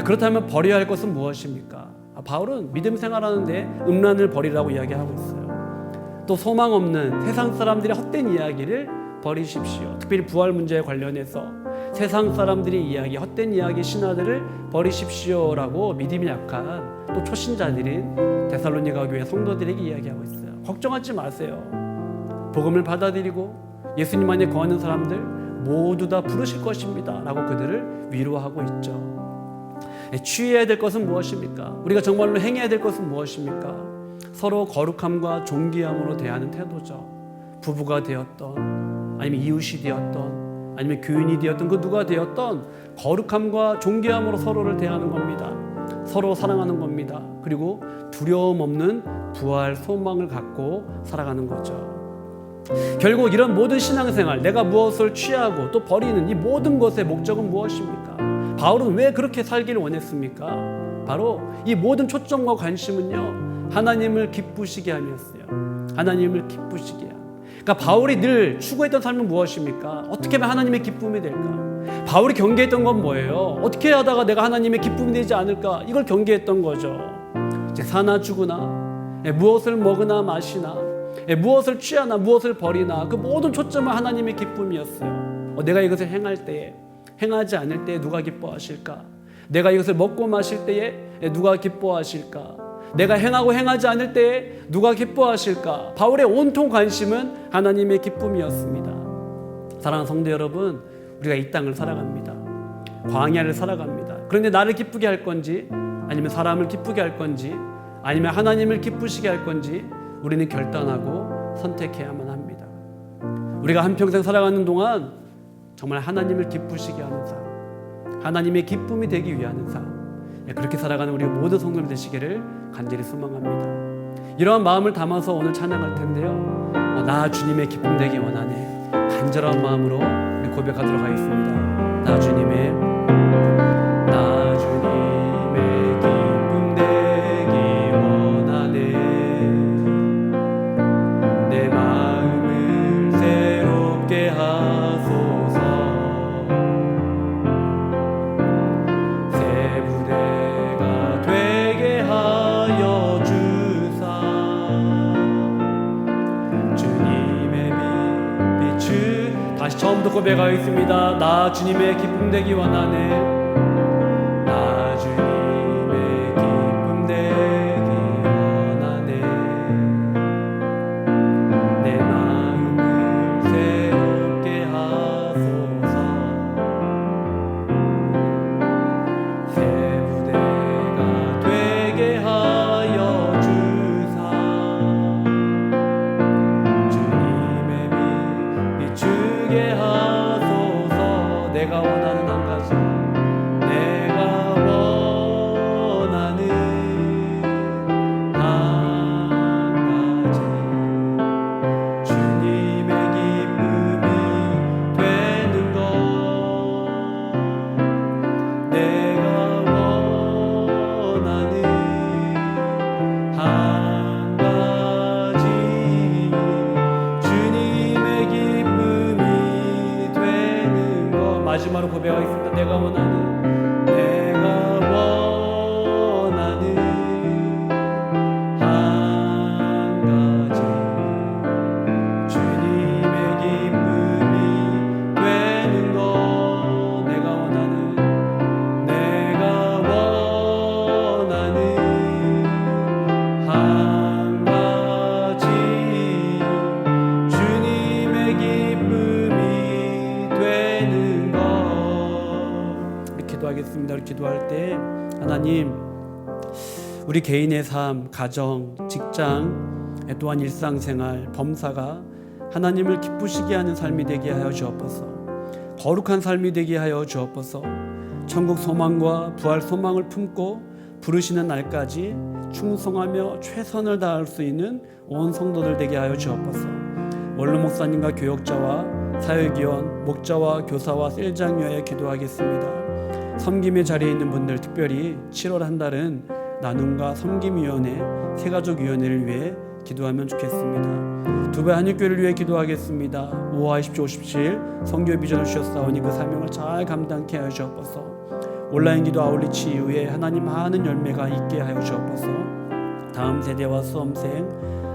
그렇다면 버려야 할 것은 무엇입니까? 바울은 믿음 생활하는데 음란을 버리라고 이야기하고 있어요. 또 소망 없는 세상 사람들의 헛된 이야기를 버리십시오. 특별히 부활 문제에 관련해서 세상 사람들의 이야기, 헛된 이야기, 신화들을 버리십시오라고 믿음이 약한 또 초신자들인 데살로니가 교회 성도들에게 이야기하고 있어요. 걱정하지 마세요. 복음을 받아들이고 예수님 안에 거하는 사람들 모두 다 부르실 것입니다 라고 그들을 위로하고 있죠. 취해야 될 것은 무엇입니까? 우리가 정말로 행해야 될 것은 무엇입니까? 서로 거룩함과 존귀함으로 대하는 태도죠. 부부가 되었던, 아니면 이웃이 되었던, 아니면 교인이 되었던, 그 누가 되었던 거룩함과 존귀함으로 서로를 대하는 겁니다. 서로 사랑하는 겁니다. 그리고 두려움 없는 부활 소망을 갖고 살아가는 거죠. 결국 이런 모든 신앙생활, 내가 무엇을 취하고 또 버리는 이 모든 것의 목적은 무엇입니까? 바울은 왜 그렇게 살기를 원했습니까? 바로 이 모든 초점과 관심은요, 하나님을 기쁘시게 함이었어요. 하나님을 기쁘시게 함. 그러니까 바울이 늘 추구했던 삶은 무엇입니까? 어떻게 하면 하나님의 기쁨이 될까? 바울이 경계했던 건 뭐예요? 어떻게 하다가 내가 하나님의 기쁨이 되지 않을까? 이걸 경계했던 거죠. 이제 사나 죽으나, 무엇을 먹으나 마시나, 무엇을 취하나 무엇을 버리나, 그 모든 초점은 하나님의 기쁨이었어요. 내가 이것을 행할 때에, 행하지 않을 때에 누가 기뻐하실까? 내가 이것을 먹고 마실 때에 누가 기뻐하실까? 내가 행하고 행하지 않을 때에 누가 기뻐하실까? 바울의 온통 관심은 하나님의 기쁨이었습니다. 사랑하는 성도 여러분, 우리가 이 땅을 살아갑니다. 광야를 살아갑니다. 그런데 나를 기쁘게 할 건지, 아니면 사람을 기쁘게 할 건지, 아니면 하나님을 기쁘시게 할 건지 우리는 결단하고 선택해야만 합니다. 우리가 한평생 살아가는 동안 정말 하나님을 기쁘시게 하는 삶, 하나님의 기쁨이 되기 위한 삶, 그렇게 살아가는 우리 모든 성도들 되시기를 간절히 소망합니다. 이러한 마음을 담아서 오늘 찬양할 텐데요, 나 주님의 기쁨 되기 원하네, 간절한 마음으로 우리 고백하도록 하겠습니다. 나 주님의 기쁨 되기 원하네. 내 마음을 새롭게 하소서. 새 부대가 되게 하여 주사. 다시 처음부터 고백하겠습니다. 나 주님의 기쁨 되기 원하네. 나 주님의 기쁨 되기 원하네. 내 마음을 새롭게 하소서. 새 부대가 되게 하여 주사. 주님의 빛 비추게 하소서. 내가 원하는 한 가지, 내가 원하는 한 가지, 주님의 기쁨이 되는 것. 내가 원하는 한 가지, 주님의 기쁨이 되는 것. 마지막으로 고백하겠습니다. 내가 원하는 한 가지, 주님의 기쁨이 되는 것. 내가 원하는 한 가지, 주님의 기쁨이 되는 것. 우리 기도하겠습니다. 우리 기도할 때 하나님, 우리 개인의 삶, 가정, 직장, 또한 일상생활, 범사가 하나님을 기쁘시게 하는 삶이 되게 하여 주옵소서. 거룩한 삶이 되게 하여 주옵소서. 천국 소망과 부활 소망을 품고 부르시는 날까지 충성하며 최선을 다할 수 있는 온 성도들 되게 하여 주옵소서. 원로 목사님과 교역자와 사역위원, 목자와 교사와 셀장 위하여 기도하겠습니다. 섬김의 자리에 있는 분들, 특별히 7월 한 달은 나눔과 섬김위원회, 새가족위원회를 위해 기도하면 좋겠습니다. 두배 한일교회를 위해 기도하겠습니다. 5화 20조 57 선교의 비전을 주셨사오니 그 사명을 잘 감당케 하여 주옵소서. 온라인 기도 아울리치 이후에 하나님 많은 열매가 있게 하여 주옵소서. 다음 세대와 수험생,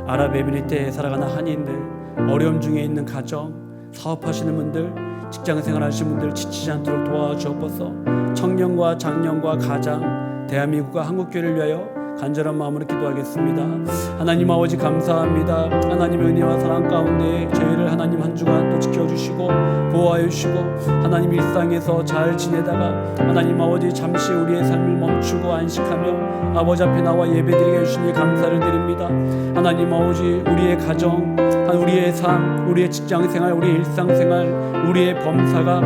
아랍에미리트에 살아가는 한인들, 어려움 중에 있는 가정, 사업하시는 분들, 직장생활 하시는 분들 지치지 않도록 도와주옵소서. 청년과 장년과 가장, 대한민국과 한국교회를 위하여 간절한 마음으로 기도하겠습니다. 하나님 아버지 감사합니다. 하나님의 은혜와 사랑 가운데 저희를 하나님 한 주간 또 지켜주시고 보호하여 주시고 하나님 일상에서 잘 지내다가 하나님 아버지 잠시 우리의 삶을 멈추고 안식하며 아버지 앞에 나와 예배드리게 해주시니 감사를 드립니다. 하나님 아버지 우리의 가정, 우리의 삶, 우리의 직장생활, 우리의 일상생활, 우리의 범사가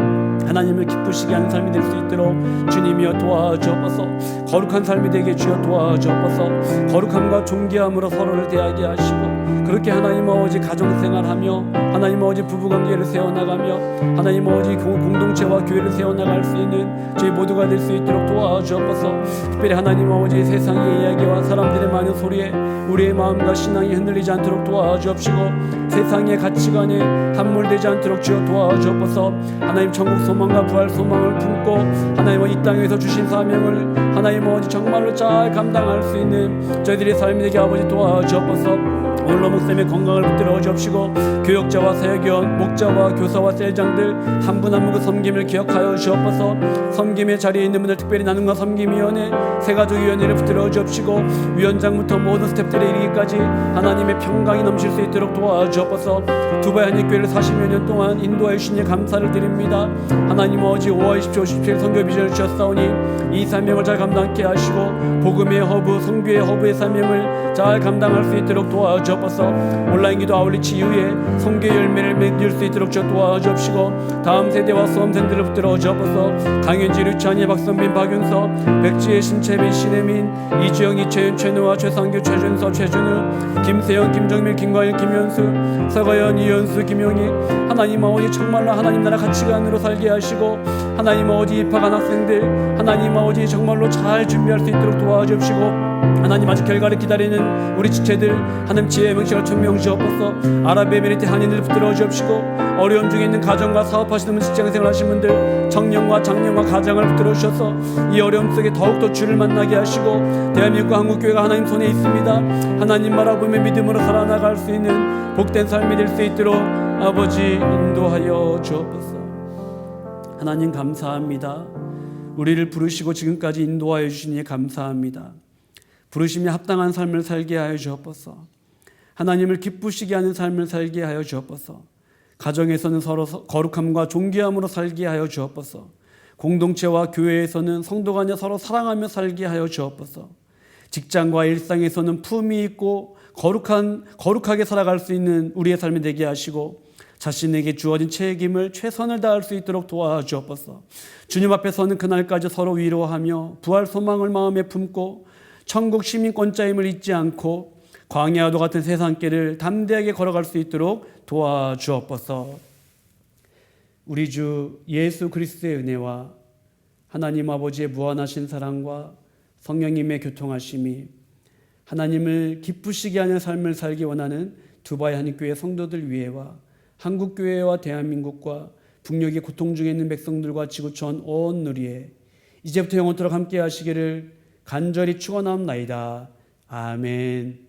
하나님을 기쁘시게 하는 삶이 될 수 있도록 주님이여 도와주옵소서. 거룩한 삶이 되게 주여 도와주옵소서. 거룩함과 존귀함으로 서로를 대하게 하시고 그렇게 하나님 아버지 가정생활하며 하나님 아버지 부부관계를 세워나가며 하나님 아버지 공동체와 교회를 세워나갈 수 있는 저희 모두가 될 수 있도록 도와주옵소서. 특별히 하나님 아버지 세상의 이야기와 사람들의 많은 소리에 우리의 마음과 신앙이 흔들리지 않도록 도와주옵시고 세상의 가치관에 함몰되지 않도록 주여 도와주옵소서. 하나님 천국 소망과 부활 소망을 품고 하나님 이 땅에서 주신 사명을 하나님 아버지 정말로 잘 감당할 수 있는 저희들의 삶이 되게 아버지 도와주옵소서. 오늘로 목사님의 건강을 붙들어 주옵시고 교역자와 사역위원, 목자와 교사와 셀장들 한 분 한 분 그 섬김을 기억하여 주옵소서. 섬김의 자리에 있는 분들 특별히 나눔과 섬김위원회, 새가족위원회를 붙들어 주옵시고 위원장부터 모든 스태프들에 이르기까지 하나님의 평강이 넘칠 수 있도록 도와주옵소서. 두바이 한일교회를 40여 년 동안 인도하여 주시니 감사를 드립니다. 하나님 아버지 5월 20조 17 선교 비전을 주셨사오니 이 사명을 잘 감당케 하시고 복음의 허브, 성교의 허브의 사명을 잘 감당할 수 있도록 도와주옵소서. 온라인 기도 아울리치 이후에 성교의 열매를 맺을 수 있도록 도와주옵시고 다음 세대와 수험생들을 붙들어 주옵소서. 강현지, 류찬희, 박선빈, 박윤서, 백지혜, 신채민, 신혜민, 이주영, 이채윤, 최노아, 최상규, 최준서, 최준우, 김세영, 김정밀, 김과일, 김현수, 서가연, 이현수, 김용희 하나님 아버지 정말로 하나님 나라 가치관으로 살게 하시고 하나님 아버지 입학한 학생들 하나님 아버지 정말로 잘 준비할 수 있도록 도와주옵시고 하나님 아직 결과를 기다리는 우리 지체들 하나님 지혜의 명식을 천명 주옵소서. 아랍에미리트 한인들 붙들어 주옵시고 어려움 중에 있는 가정과 사업하시는 분, 직장생활 하시는 분들 청년과 장년과 가장을 붙들어 주셔서 이 어려움 속에 더욱더 주를 만나게 하시고 대한민국과 한국교회가 하나님 손에 있습니다. 하나님 바라보며 믿음으로 살아나갈 수 있는 복된 삶이 될 수 있도록 아버지 인도하여 주옵소서. 하나님 감사합니다. 우리를 부르시고 지금까지 인도하여 주시니 감사합니다. 부르심에 합당한 삶을 살게 하여 주옵소서. 하나님을 기쁘시게 하는 삶을 살게 하여 주옵소서. 가정에서는 서로 거룩함과 존귀함으로 살게 하여 주옵소서. 공동체와 교회에서는 성도 간에 서로 사랑하며 살게 하여 주옵소서. 직장과 일상에서는 품위 있고 거룩하게 살아갈 수 있는 우리의 삶이 되게 하시고 자신에게 주어진 책임을 최선을 다할 수 있도록 도와주옵소서. 주님 앞에 서는 그날까지 서로 위로하며 부활 소망을 마음에 품고 천국 시민권자임을 잊지 않고 광야와도 같은 세상길을 담대하게 걸어갈 수 있도록 도와주옵소서. 우리 주 예수 그리스도의 은혜와 하나님 아버지의 무한하신 사랑과 성령님의 교통하심이 하나님을 기쁘시게 하는 삶을 살기 원하는 두바이 한인교회 성도들 위에와 한국교회와 대한민국과 북녘의 고통 중에 있는 백성들과 지구촌 온 누리에 이제부터 영원토록 함께 하시기를 간절히 축원하옵나이다. 아멘.